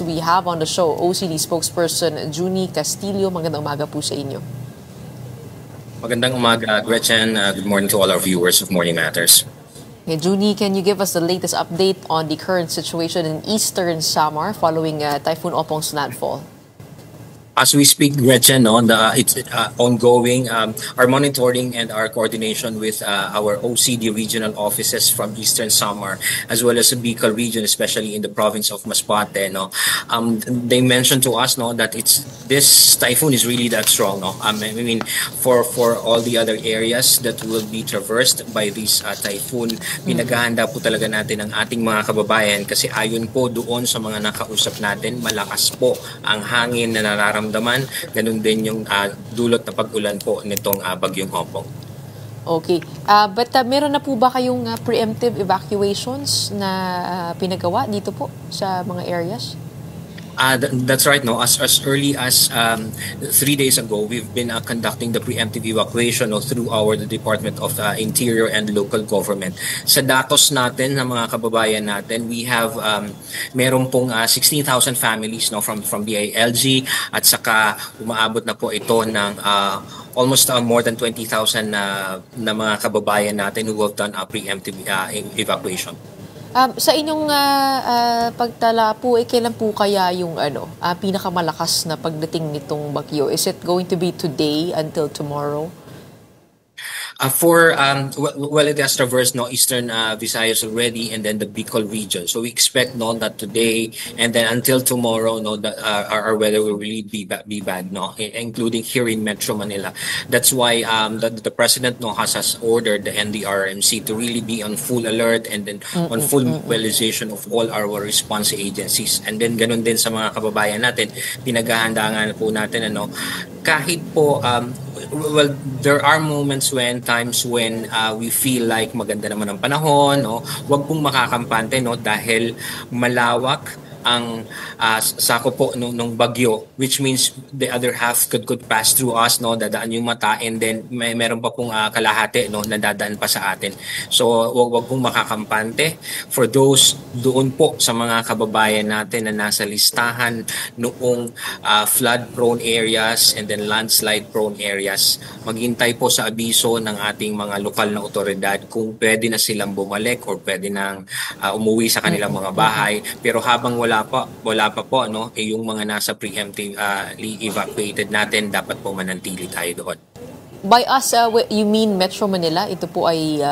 We have on the show OCD spokesperson Junie Castillo. Magandang umaga po sa inyo. Magandang umaga, Gretchen. Good morning to all our viewers of Morning Matters. Okay, Junie, can you give us the latest update on the current situation in eastern Samar following Typhoon Opong's landfall? As we speak, Gretchen, it's ongoing. Our monitoring and our coordination with our OCD regional offices from Eastern Samar, as well as the Bicol region, especially in the province of Masbate, they mentioned to us, that this typhoon is really that strong, I mean, for all the other areas that will be traversed by this typhoon, pinaghahanda po talaga natin ang ating mga kababayan kasi ayon po doon sa mga nakausap natin, malakas po ang hangin na nararamdaman. Ganun din yung dulot na pag-ulan po nitong bagyong Opong. Okay. But meron na po ba kayong preemptive evacuations na pinagawa dito po sa mga areas? That's right. No, as early as 3 days ago, we've been conducting the preemptive evacuation through the Department of Interior and Local Government. Sa datos natin ng mga kababayan natin, we have meron pong 16,000 families from the ILG at saka umaabot na po ito ng almost more than 20,000 na mga kababayan natin who have done a preemptive evacuation. Sa inyong pagtala po, kailan po kaya yung pinakamalakas na pagdating nitong bagyo? Is it going to be today until tomorrow? Well, it has traversed Eastern Visayas already, and then the Bicol region. So we expect that today and then until tomorrow, that our weather will really be bad, including here in Metro Manila. That's why the president has ordered the NDRMC to really be on full alert and then on full mobilization of all our response agencies. And then ganun din sa mga kababayan natin, pinaghahandaan po natin kahit po well, there are times when we feel like maganda naman ang panahon, wag pong makakampante dahil malawak ang sako po nung bagyo, which means the other half could pass through us, dadaan yung mata, and then meron pa pong kalahati na dadaan pa sa atin. So wag pong makakampante. For those doon po sa mga kababayan natin na nasa listahan noong flood prone areas and then landslide prone areas, maghintay po sa abiso ng ating mga lokal na otoridad kung pwede na silang bumalik or pwede nang umuwi sa kanilang mga bahay. Pero habang wala pa po yung mga nasa preemptively evacuated natin, dapat po manantili tayo doon. By us, you mean Metro Manila? Ito po ay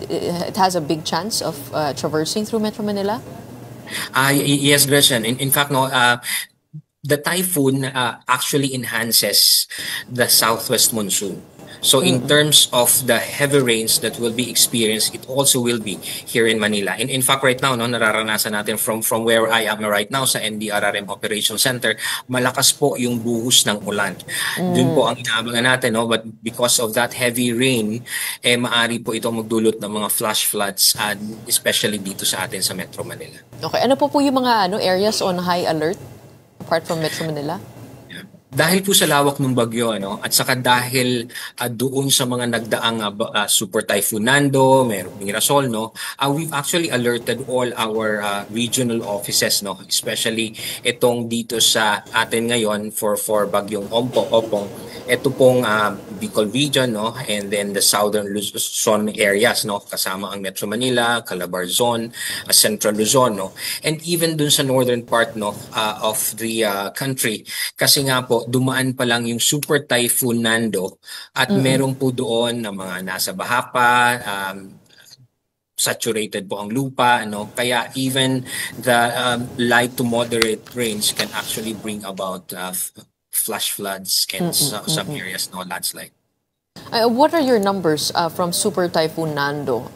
it has a big chance of traversing through Metro Manila? Yes, Gretchen. In fact, the typhoon actually enhances the southwest monsoon. So in terms of the heavy rains that will be experienced, it also will be here in Manila. In fact, right now, nararanasan natin from where I am right now sa NDRRM Operations Center, malakas po yung buhos ng ulan. Doon po ang inaabangan natin, but because of that heavy rain, maari po ito magdulot ng mga flash floods, especially dito sa atin sa Metro Manila. Okay, ano po yung mga areas on high alert apart from Metro Manila? Dahil po sa lawak ng bagyo, at saka dahil doon sa mga nagdaang Super Typhoon Nando, merong Mirasol, we've actually alerted all our regional offices, especially itong dito sa atin ngayon for bagyong Opong. Ito pong Bicol region, and then the southern Luzon areas, kasama ang Metro Manila, Calabarzon, Central Luzon, and even dun sa northern part of the country. Kasi nga po, dumaan pa lang yung Super Typhoon Nando at meron po doon na mga nasa baha pa, saturated po ang lupa, kaya even the light to moderate rains can actually bring about flash floods and some areas landslide. What are your numbers from Super Typhoon Nando?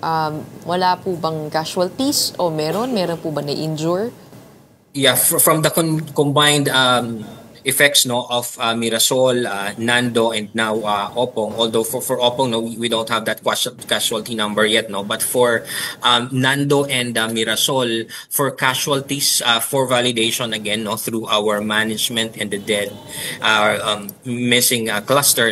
Wala po bang casualties o meron po ba na-injure? Yeah, from the combined effects of Mirasol, Nando, and now Opong. Although for Opong, we don't have that casualty number yet, but for Nando and Mirasol, for casualties, for validation again, through our management and the dead missing cluster,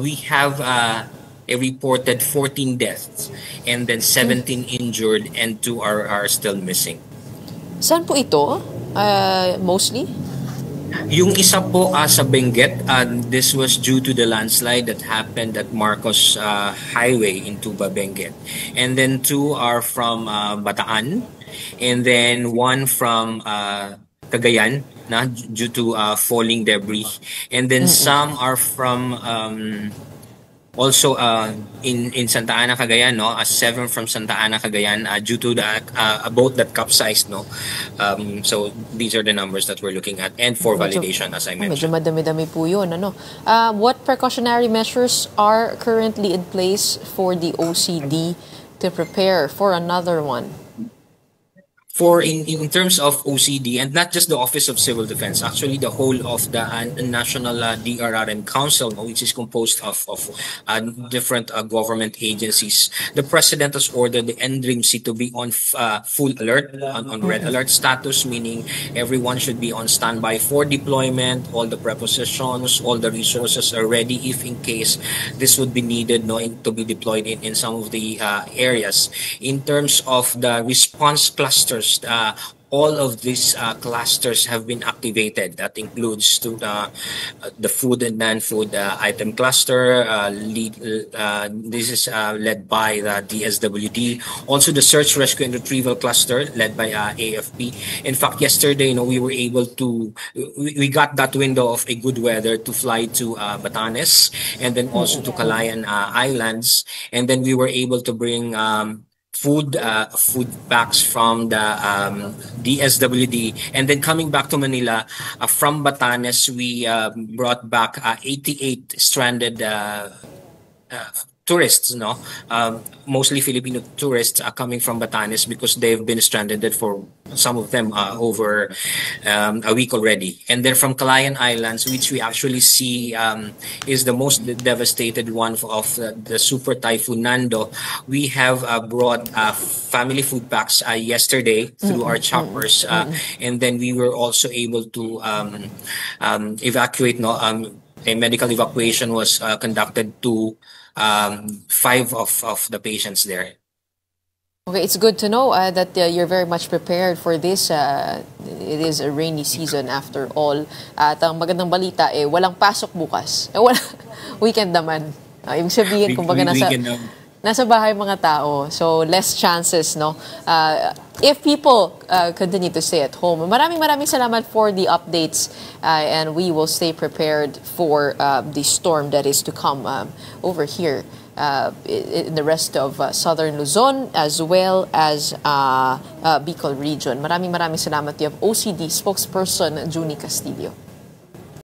we have a reported 14 deaths and then 17 injured and 2 are still missing. Saan po ito? mostly? Yung isa po sa Benguet, this was due to the landslide that happened at Marcos Highway in Tuba, Benguet. And then two are from Bataan, and then one from Cagayan, due to falling debris. And then some are from also in Santa Ana, Cagayan, no, 7 from Santa Ana, Cagayan, due to the a boat that capsized, no. So these are the numbers that we're looking at, and for validation, as I Medyo mentioned. madami-dami po yun. Ano? What precautionary measures are currently in place for the OCD to prepare for another one? For in terms of OCD, and not just the Office of Civil Defense, actually the whole of the National DRRM Council, which is composed of different government agencies. The President has ordered the NDRIMC to be on full alert, on red alert status, meaning everyone should be on standby for deployment. All the prepositions, all the resources are ready if in case this would be needed, no, to be deployed in some of the areas. In terms of the response clusters, all of these clusters have been activated. That includes the food and non-food item cluster. This is led by the DSWD. Also, the search, rescue, and retrieval cluster led by AFP. In fact, yesterday, we were able to we got that window of a good weather to fly to Batanes, and then also to Calayan Islands, and then we were able to bring food packs from the DSWD, and then coming back to Manila from Batanes, we brought back 88 stranded tourists, no, mostly Filipino tourists coming from Batanes, because they've been stranded for some of them over a week already. And then from Calayan Islands, which we actually see is the most devastated one of the super typhoon Nando, we have brought family food packs yesterday through our choppers, and then we were also able to evacuate. No, a medical evacuation was conducted to 5 of the patients there. Okay, it's good to know that you're very much prepared for this. It is a rainy season after all. At ang magandang balita, walang pasok bukas. Weekend naman. Ibig sabihin, kumbaga nasa bahay mga tao. So, less chances, no? If people continue to stay at home. Maraming salamat for the updates, and we will stay prepared for the storm that is to come over here in the rest of southern Luzon, as well as Bicol region. Maraming salamat. You have OCD spokesperson Junie Castillo.